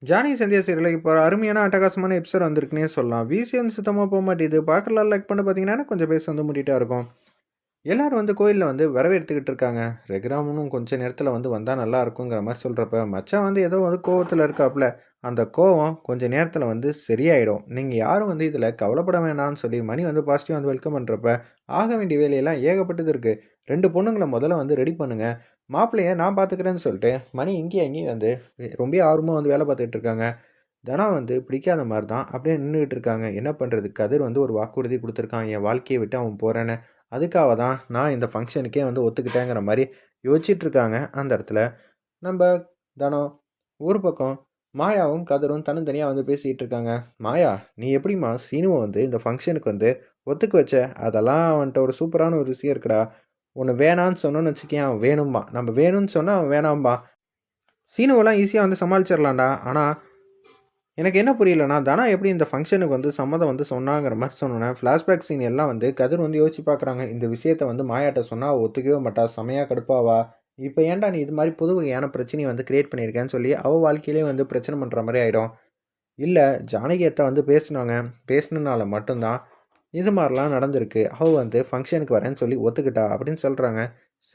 Johnny Sandhya சீரியல்ல இப்போ ஒரு அருமையான அட்டகாசமான எபிசோட் வந்திருக்குன்னே சொல்லலாம். விசி வந்து சுத்தமா போமாட்டேங்குது. பார்க்கலாம் லைக் பண்ணி பார்த்தீங்கன்னா, கொஞ்சம் பேச வந்து மூடிட்டா இருக்கும். எல்லாரும் வந்து கோயில்ல வந்து வரவேத்துக்கிட்டு இருக்காங்க. ரகுராமனும் கொஞ்ச நேரத்துல வந்து வந்தா நல்லா இருக்குங்கிற மாரி சொல்றப்ப, மச்சான் வந்து ஏதோ வந்து கோவத்துல இருக்காப்புல. அந்த கோவம் கொஞ்ச நேரத்துல வந்து சரியாயிடும். நீங்க யாரும் வந்து இதுல கவலைப்பட வேணாம்னு சொல்லி மணி வந்து பாசிட்டிவா வந்து வெல்கம் பண்றப்ப, ஆக வேண்டிய வேலையெல்லாம் ஏகப்பட்டது இருக்கு. 2 பொண்ணுங்கள முதல்ல வந்து ரெடி பண்ணுங்க. மாப்பிள்ளைய நான் பார்த்துக்கிறேன்னு சொல்லிட்டு, மணி இங்கேயும் அங்கேயும் வந்து ரொம்ப ஆர்வமா வந்து வேலை பார்த்துட்டு இருக்காங்க. தனா வந்து பிடிக்காத மாரி தான் அப்படியே நின்னுகிட்டு இருக்காங்க. என்ன பண்றது? கதிர் வந்து ஒரு வாக்குறுதி குடுத்துருக்கான். என் வாழ்க்கைய விட்டு அவன் போறேன்னு. அதுக்காக தான் நான் இந்த ஃபங்ஷனுக்கே வந்து ஒத்துக்கிட்டேங்கிற மாரி யோசிச்சுட்டு இருக்காங்க அந்த இடத்துல. நம்ப தனம் ஒரு பக்கம் மாயாவும், கதிரும் தன்னந்தனியா வந்து பேசிட்டு இருக்காங்க. "மாயா, நீ எப்படிம்மா சீனுவ வந்து இந்த ஃபங்ஷனுக்கு வந்து ஒத்துக்க வச்ச? அதெல்லாம் அவன்ட்ட ஒரு சூப்பரான ஒரு விஷயம் இருக்குடா. ஒண்ணு வேணான்னு சொன்னோம்னு வச்சுக்கயேன், அவன் வேணும்பான். நம்ம வேணும்னு சொன்னா அவன் வேணாம்பான். சீனுவெல்லாம் ஈஸியா வந்து சமாளிச்சிடலாம்டா. ஆனா எனக்கு என்ன புரியலன்னா, தனா எப்படி இந்த ஃபங்ஷனுக்கு வந்து சம்மதம் வந்து சொன்னாங்கிற மாரி சொன்னோனே, ஃப்ளாஷ்பேக் சீன் எல்லாம் வந்து கதிர் வந்து யோசிச்சு பார்க்குறாங்க. இந்த விஷயத்த வந்து மாயாட்ட சொன்னா அவ ஒத்துக்கவே மாட்டா. செமையா கடுப்பாவா. இப்ப ஏன்டா நீ இது மாரி புது வகையான பிரச்சனைய வந்து கிரியேட் பண்ணியிருக்கேன்னு சொல்லி, அவ வாழ்க்கையிலேயே வந்து பிரச்சனை பண்ற மாரி ஆயிடும். இல்ல ஜானகி அத்த வந்து பேசுனாங்க. பேசுனனால மட்டும் தான் இது மாரிலாம் நடந்திருக்கு. அவ வந்து ஃபங்ஷனுக்கு வரேன்னு சொல்லி ஒத்துக்கிட்டா அப்படின்னு சொல்றாங்க.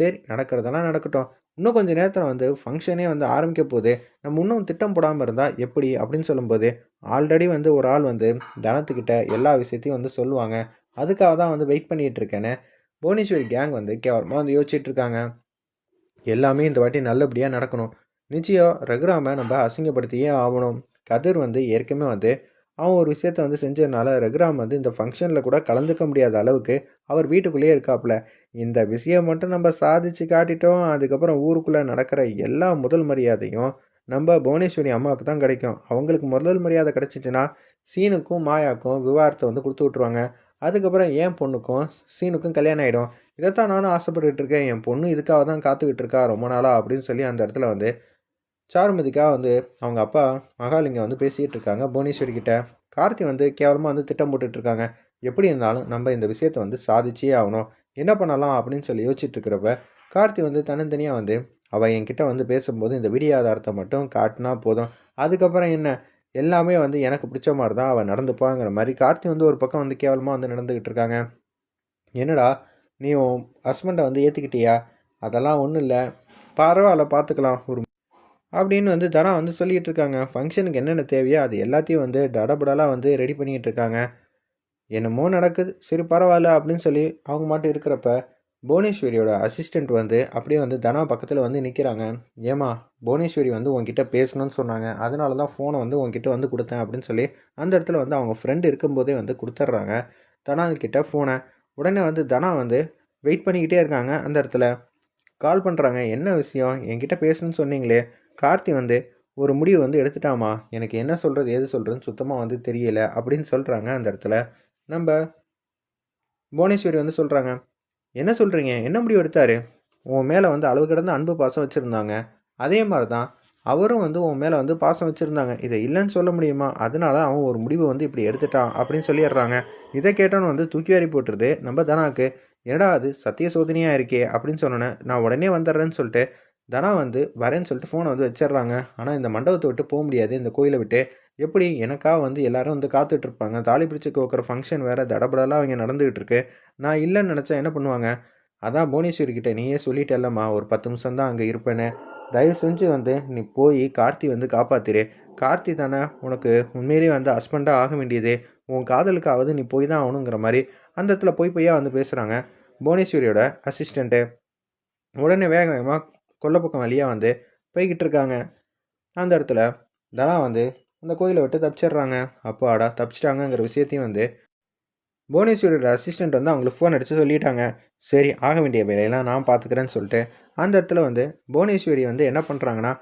சரி நடக்கிறதெல்லாம் நடக்கட்டும். இன்னும் கொஞ்சம் நேரத்தில வந்து ஃபங்ஷனே வந்து ஆரம்பிக்க போது. நம்ம இன்னும் திட்டம் போடாம இருந்தா எப்படி? அப்படின்னு சொல்லும்போது, ஆல்ரெடி வந்து ஒரு ஆள் வந்து தனத்துக்கிட்ட எல்லா விஷயத்தையும் வந்து சொல்லுவாங்க. அதுக்காக தான் வந்து வெயிட் பண்ணிட்டு இருக்கேன்னு, புவனேஸ்வரி கேங் வந்து கேவலமா வந்து யோசிச்சுட்டு இருக்காங்க. எல்லாமே இந்த வாட்டி நல்லபடியா நடக்கணும். நிச்சயம் ரகுராம நம்ம அசிங்கப்படுத்தியே ஆவணும். கதிர் வந்து ஏற்கனவே வந்து அவன் ஒரு விஷயத்த வந்து செஞ்சதுனால ரகுராம் வந்து இந்த ஃபங்ஷனில் கூட கலந்துக்க முடியாத அளவுக்கு அவர் வீட்டுக்குள்ளேயே இருக்காப்புல. இந்த விஷயம் மட்டும் நம்ம சாதிச்சு காட்டிட்டோம். அதுக்கப்புறம் ஊருக்குள்ளே நடக்கிற எல்லா முதல் மரியாதையும் நம்ம புவனேஸ்வரி அம்மாவுக்கு தான் கிடைக்கும். அவங்களுக்கு முதல் மரியாதை கிடைச்சிச்சுன்னா சீனுக்கும் மாயாக்கும் விவாகரத்தை வந்து கொடுத்து விட்ருவாங்க. அதுக்கப்புறம் என் பொண்ணுக்கும் சீனுக்கும் கல்யாணம் ஆகிடும். இதைத்தான் நானும் ஆசைப்பட்டுக்கிட்டு இருக்கேன். என் பொண்ணு இதுக்காக தான் காத்துக்கிட்டு இருக்கா ரொம்ப நாளா அப்படின்னு சொல்லி அந்த இடத்துல வந்து சாருமதிக்காக வந்து அவங்க அப்பா மகாலிங்கம் வந்து பேசிகிட்டு இருக்காங்க புவனேஸ்வரி கிட்ட. கார்த்தி வந்து கேவலமாக வந்து திட்டம் போட்டுட்டு இருக்காங்க. எப்படி இருந்தாலும் நம்ம இந்த விஷயத்தை வந்து சாதிச்சே ஆகணும். என்ன பண்ணலாம் அப்படின்னு சொல்லி யோசிச்சுட்டு இருக்கிறப்ப கார்த்தி வந்து தனித்தனியாக வந்து அவள் என்கிட்ட வந்து பேசும்போது இந்த வீடியோ ஆதாரத்தை மட்டும் காட்டினா போதும். அதுக்கப்புறம் என்ன எல்லாமே வந்து எனக்கு பிடிச்ச மாதிரி தான் அவள் நடந்துப்பாங்கிற மாதிரி கார்த்தி வந்து ஒரு பக்கம் வந்து கேவலமாக வந்து நடந்துக்கிட்டு இருக்காங்க. என்னடா நீ உன் ஹஸ்பண்டை வந்து ஏற்றுக்கிட்டியா? அதெல்லாம் ஒன்றும் இல்லை, பரவாயில்ல பார்த்துக்கலாம் ஒரு அப்படின்னு வந்து தனா வந்து சொல்லிகிட்டு இருக்காங்க. ஃபங்க்ஷனுக்கு என்னென்ன தேவையோ அது எல்லாத்தையும் வந்து டடபடலாக வந்து ரெடி பண்ணிகிட்டு இருக்காங்க. என்னமோ நடக்குது, சரி பரவாயில்ல அப்படின்னு சொல்லி அவங்க மட்டும் இருக்கிறப்ப புவனேஸ்வரியோட அசிஸ்டண்ட் வந்து அப்படியே வந்து தனா பக்கத்தில் வந்து நிற்கிறாங்க. ஏமா புவனேஸ்வரி வந்து உங்ககிட்ட பேசணும்னு சொன்னாங்க, அதனால தான் ஃபோனை வந்து உங்ககிட்ட வந்து கொடுத்தேன் அப்படின்னு சொல்லி அந்த இடத்துல வந்து அவங்க ஃப்ரெண்டு இருக்கும்போதே வந்து கொடுத்துட்றாங்க தனா கிட்ட ஃபோனை. உடனே வந்து தனா வந்து வெயிட் பண்ணிக்கிட்டே இருக்காங்க அந்த இடத்துல. கால் பண்ணுறாங்க. என்ன விஷயம்? என்கிட்ட பேசணும்னு சொன்னீங்களே. கார்த்தி வந்து ஒரு முடிவு வந்து எடுத்துட்டாமா. எனக்கு என்ன சொல்கிறது ஏது சொல்கிறதுன்னு சுத்தமாக வந்து தெரியல அப்படின்னு சொல்கிறாங்க அந்த இடத்துல. நம்ம புவனேஸ்வரி வந்து சொல்கிறாங்க. என்ன சொல்கிறீங்க? என்ன முடிவு எடுத்தாரு? உன் மேலே வந்து அளவு கடந்த அன்பு பாசம் வச்சுருந்தாங்க. அதே மாதிரி தான் அவரும் வந்து உன் மேலே வந்து பாசம் வச்சுருந்தாங்க. இதை இல்லைன்னு சொல்ல முடியுமா? அதனால அவன் ஒரு முடிவை வந்து இப்படி எடுத்துட்டான் அப்படின்னு சொல்லிடுறாங்க. இதை கேட்டோன்னு வந்து தூக்கி வாரி போட்டுருது நம்ம தனாக்கு. என்னடா அது சத்திய சோதனையாக இருக்கே அப்படின்னு சொன்னோன்னே நான் உடனே வந்துடுறேன்னு சொல்லிட்டு தனா வந்து வரேன்னு சொல்லிட்டு ஃபோனை வந்து வச்சிடுறாங்க. ஆனால் இந்த மண்டபத்தை விட்டு போக முடியாது, இந்த கோயிலை விட்டு. எப்படி எனக்காக வந்து எல்லாரும் வந்து காத்துட்ருப்பாங்க. தாலி பிரித்து கோக்குற ஃபங்க்ஷன் வேறு தடபடலாம் அவங்க நடந்துகிட்டு இருக்கு. நான் இல்லைன்னு நினச்சா என்ன பண்ணுவாங்க? அதான் புவனேஸ்வரி கிட்ட நீயே சொல்லிட்டல்லம்மா ஒரு 10 நிமிஷம் தான் அங்கே இருப்பேன்னு. தயவு செஞ்சு வந்து நீ போய் கார்த்தி வந்து காப்பாத்திரு. கார்த்தி தானே உனக்கு உண்மையிலேயே வந்து ஹஸ்பண்டாக ஆக வேண்டியது. உன் காதலுக்காவது நீ போய் தான் ஆகணுங்கிற மாதிரி அந்த இடத்துல பொய்யா வந்து பேசுகிறாங்க புவனேஸ்வரியோட அசிஸ்டண்ட்டு. உடனே வேக வேகமாக கொல்லை பக்கம் வழியாக வந்து போய்கிட்டு இருக்காங்க. அந்த இடத்துல தனா வந்து அந்த கோயிலை விட்டு தப்பிச்சிடுறாங்க. அப்பாடா தப்பிச்சிட்டாங்கங்கிற விஷயத்தையும் வந்து புவனேஸ்வரியோட அசிஸ்டண்ட் வந்து அவங்களுக்கு ஃபோன் அடித்து சொல்லிட்டாங்க. சரி ஆக வேண்டிய வேலையெல்லாம் நான் பார்த்துக்கிறேன்னு சொல்லிட்டு அந்த இடத்துல வந்து புவனேஸ்வரி வந்து என்ன பண்ணுறாங்கன்னா,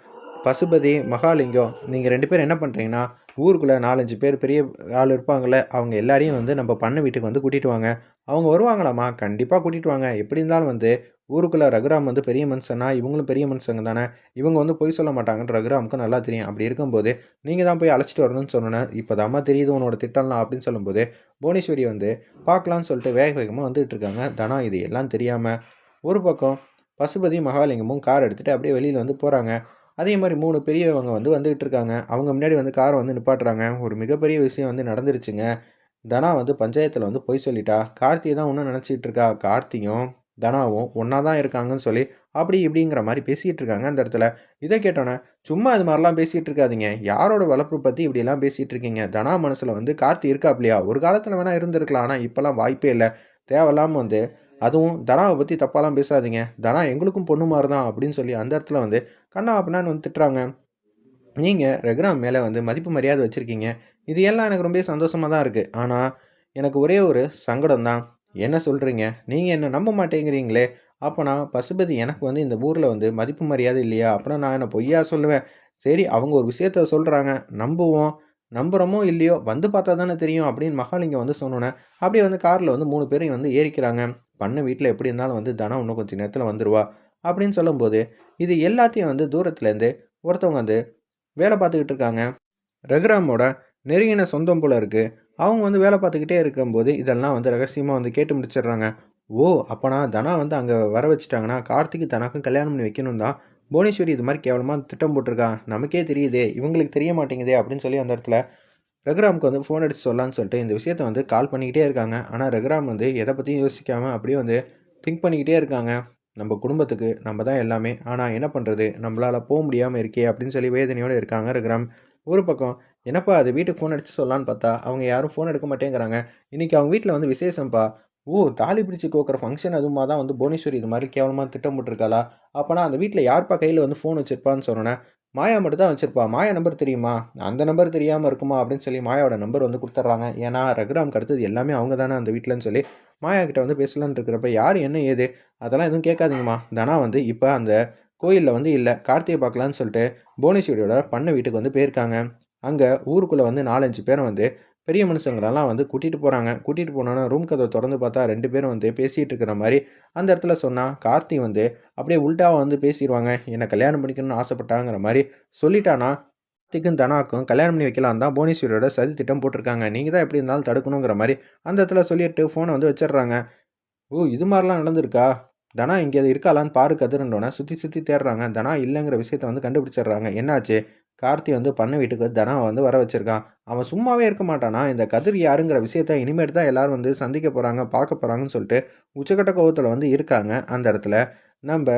பசுபதி மகாலிங்கம் நீங்கள் 2 பேரும் என்ன பண்ணுறீங்கன்னா, ஊருக்குள்ளே 4-5 பேர் பெரிய ஆள் இருப்பாங்கள்ல, அவங்க எல்லாரையும் வந்து நம்ம பண்ண வீட்டுக்கு வந்து கூட்டிகிட்டு வாங்க. அவங்க வருவாங்களாம்மா? கண்டிப்பாக கூட்டிகிட்டு வாங்க. எப்படி இருந்தாலும் வந்து ஊருக்குள்ளே ரகுராம் வந்து பெரிய மனுஷனா, இவங்களும் பெரிய மனுஷங்க தானே. இவங்க வந்து பொய் சொல்ல மாட்டாங்கன்னு ரகுராமுக்கு நல்லா தெரியும். அப்படி இருக்கும்போது நீங்கள் தான் போய் அழைச்சிட்டு வரணும்னு சொன்னோன்னே, இப்போ தாம்மா தெரியுது உன்னோட திட்டம்லாம் அப்படின்னு சொல்லும்போது புவனேஸ்வரி வந்து பார்க்கலான்னு சொல்லிட்டு வேக வேகமாக வந்துகிட்டு இருக்காங்க. தனா இது எல்லாம் தெரியாமல் ஒரு பக்கம் பசுபதி மகாலிங்கமும் கார் எடுத்துகிட்டு அப்படியே வெளியில் வந்து போகிறாங்க. அதே மாதிரி 3 பெரியவங்க வந்து வந்துகிட்டு இருக்காங்க. அவங்க முன்னாடி வந்து காரை வந்து நிப்பாட்டுறாங்க. ஒரு மிகப்பெரிய விஷயம் வந்து நடந்துருச்சுங்க. தனா வந்து பஞ்சாயத்துல வந்து பொய் சொல்லிட்டா. கார்த்திய தான் இன்னும் நினச்சிட்டு இருக்கா. கார்த்தியும் தனாவும் ஒண்ணா தான் இருக்காங்கன்னு சொல்லி அப்படி இப்படிங்கிற மாரி பேசிட்டு இருக்காங்க அந்த இடத்துல. இத கேட்டோனே, சும்மா இது மாரிலாம் பேசிட்டு இருக்காதீங்க. யாரோட வளர்ப்பு பத்தி இப்படிலாம் பேசிட்டு இருக்கீங்க? தனா மனசுல வந்து கார்த்தி இருக்காப்லையா? ஒரு காலத்துல வேணா இருந்திருக்கலாம். ஆனா இப்பலாம் வாய்ப்பே இல்ல. தேவையில்லாம வந்து அதுவும் தனாவ பத்தி தப்பாலாம் பேசாதீங்க. தனா எங்களுக்கும் பொண்ணு மாரி தான் அப்படின்னு சொல்லி அந்த இடத்துல வந்து கன்னா பின்னான்னு வந்து திட்டுறாங்க. நீங்க ரகுராம் மேல வந்து மதிப்பு மரியாதை வச்சிருக்கீங்க. இது எல்லாம் எனக்கு ரொம்பவே சந்தோஷமா தான் இருக்கு. ஆனா, எனக்கு ஒரே ஒரு சங்கடம் தான். என்ன சொல்றீங்க? நீங்க என்ன நம்ப மாட்டேங்கிறீங்களே! அப்ப நான் பசுபதி எனக்கு வந்து இந்த ஊர்ல வந்து மதிப்பு மரியாதை இல்லையா? அப்புறம் நான் என்ன பொய்யா சொல்லுவேன்? சரி அவங்க ஒரு விஷயத்த சொல்றாங்க. நம்புவோம். நம்புறோமோ இல்லையோ, வந்து பார்த்தா தானே தெரியும் அப்படின்னு மகாலிங்கம் வந்து சொன்னோனே, அப்படியே வந்து கார்ல வந்து 3 பேரையும் வந்து ஏறிக்கிறாங்க. பண்ண வீட்ல எப்படி இருந்தாலும் வந்து தனம் இன்னும் கொஞ்சம் நேரத்துல வந்துருவா. அப்படின்னு சொல்லும்போது, இது எல்லாத்தையும் வந்து தூரத்துலேருந்து ஒருத்தவங்க வந்து வேலை பார்த்துக்கிட்டு இருக்காங்க. ரகுராமோட நெருங்கின சொந்தம் போல இருக்கு. அவங்க வந்து வேலை பார்த்துக்கிட்டே இருக்கும்போது, இதெல்லாம் வந்து ரகசியமா வந்து கேட்டு முடிச்சிடுறாங்க. ஓ! அப்பனா தனா வந்து அங்க வர வச்சுட்டாங்கன்னா, கார்த்திக் தனக்கும் கல்யாணம் பண்ணி வைக்கணும் தான் புவனேஸ்வரி இது மாரி கேவலமா திட்டம் போட்டுருக்கா. நமக்கே தெரியுதே! இவங்களுக்கு தெரிய மாட்டேங்குதே! அப்படின்னு சொல்லி அந்த இடத்துல ரகுராமுக்கு வந்து ஃபோன் அடிச்சு சொல்லலான்னு சொல்லிட்டு இந்த விஷயத்த வந்து கால் பண்ணிக்கிட்டே இருக்காங்க. ஆனா ரகுராம் வந்து எத பத்தியும் யோசிக்காம அப்படியே வந்து திங்க் பண்ணிக்கிட்டே இருக்காங்க. நம்ம குடும்பத்துக்கு நம்ம தான் எல்லாமே. ஆனா என்ன பண்றது? நம்மளால முடியாம இருக்கே! அப்படின்னு சொல்லி வேதனையோட இருக்காங்க ரகுராம். ஒரு பக்கம் என்னப்பா அது வீட்டுக்கு ஃபோன் அடிச்சு சொல்லலான்னு பார்த்தா, அவங்க யாரும் ஃபோன் எடுக்க மாட்டேங்கிறாங்க. இன்னைக்கு அவங்க வீட்ல வந்து விசேஷம்ப்பா. ஓ! தாலி பிரிச்சு கோக்குற ஃபங்ஷன் அதுவுமா தான் வந்து புவனேஸ்வரி இது மாரி கேவலமா திட்டம் போட்டுருக்காளா? அப்பனா அந்த வீட்ல யார்ப்பா கையில வந்து ஃபோன் வச்சிருப்பான்னு சொன்னோனே, மாயா மட்டும் தான் வச்சிருப்பா. மாயா நம்பர் தெரியுமா? அந்த நம்பர் தெரியாம இருக்குமா? அப்படின்னு சொல்லி மாயாவோட நம்பர் வந்து குடுத்துடுறாங்க. ஏன்னா ரகுராம்க்கு அடுத்தது எல்லாமே அவங்க தானே அந்த வீட்லன்னு சொல்லி, மாயா கிட்ட வந்து பேசலான்னு இருக்கிறப்ப, யாரு என்ன ஏது? அதெல்லாம் எதுவும் கேட்காதீங்கம்மா. தனா வந்து இப்ப அந்த கோயில்ல வந்து இல்ல. கார்த்திய பார்க்கலான்னு சொல்லிட்டு புவனேஸ்வரியோட பண்ண வீட்டுக்கு வந்து போயிருக்காங்க. அங்க ஊருக்குள்ள வந்து 4, 5 பேர வந்து பெரிய மனுஷங்களெல்லாம் வந்து கூட்டிட்டு போறாங்க. கூட்டிட்டு போனோனே ரூம் கதவ தொறந்து பார்த்தா 2 பேரும் வந்து பேசிட்டு இருக்கிற மாரி அந்த இடத்துல சொன்னா, கார்த்தி வந்து அப்படியே உல்டாவா வந்து பேசிருவாங்க. என்ன கல்யாணம் பண்ணிக்கணும்னு ஆசைப்பட்டாங்கிற மாரி சொல்லிட்டானா, கார்த்திக்கும் தனாக்கும் கல்யாணம் பண்ணி வைக்கலாம் தான் புவனேஸ்வரியோட சதி திட்டம் போட்டிருக்காங்க. நீங்க தான் எப்படி இருந்தாலும் தடுக்கணுங்கிற மாரி அந்த இடத்துல சொல்லிட்டு ஃபோன வந்து வச்சிடுறாங்க. ஓ! இது மாரிலாம் நடந்திருக்கா? தனா இங்க இருக்காளான்னு பாரு கதிருன்னோனே சுத்தி சுத்தி தேடுறாங்க. தனா இல்லங்கிற விஷயத்த வந்து கண்டுபிடிச்சிடுறாங்க. என்னாச்சு? கார்த்தி வந்து பண்ண வீட்டுக்கு தனாவ வந்து வர வச்சிருக்கான். அவன் சும்மாவே இருக்க மாட்டானா? இந்த கதிர் யாருங்கிற விஷயத்த இனிமேட்டு தான் எல்லாரும் வந்து சந்திக்க போறாங்க, பார்க்க போறாங்கன்னு சொல்லிட்டு உச்சக்கட்ட கோவத்துல வந்து இருக்காங்க அந்த இடத்துல. நம்ப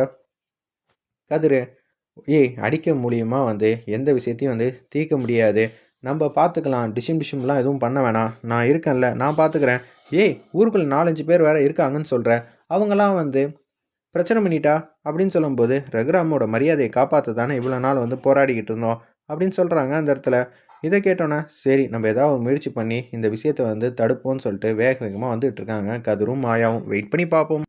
கதிரு, "ஏய் அடிக்க மூலியமா வந்து எந்த விஷயத்தையும் வந்து தீர்க்க முடியாது. நம்ப பார்த்துக்கலாம். டிஷிம் டிஷிம்லாம் எதுவும் பண்ண வேணாம். நான் இருக்கேன்ல, நான் பார்த்துக்கிறேன்." "ஏய் ஊருக்குள்ள 4, 5 பேர் வேற இருக்காங்கன்னு சொல்ற. அவங்கலாம் வந்து பிரச்சனை பண்ணிட்டா?" அப்படின்னு சொல்லும்போது, "ரகுராமோட மரியாதைய காப்பாத்த தானே இவ்வளோ நாள் வந்து போராடிக்கிட்டு இருந்தோம்." அப்படின்னு சொல்றாங்க அந்த இடத்துல. இத கேட்டோனே, சரி நம்ம ஏதாவது ஒரு முயற்சி பண்ணி இந்த விஷயத்த வந்து தடுப்போம்ன்னு சொல்லிட்டு வேக வேகமா வந்துட்டு இருக்காங்க கதிரும், மாயாவும். வெயிட் பண்ணி பார்ப்போம்.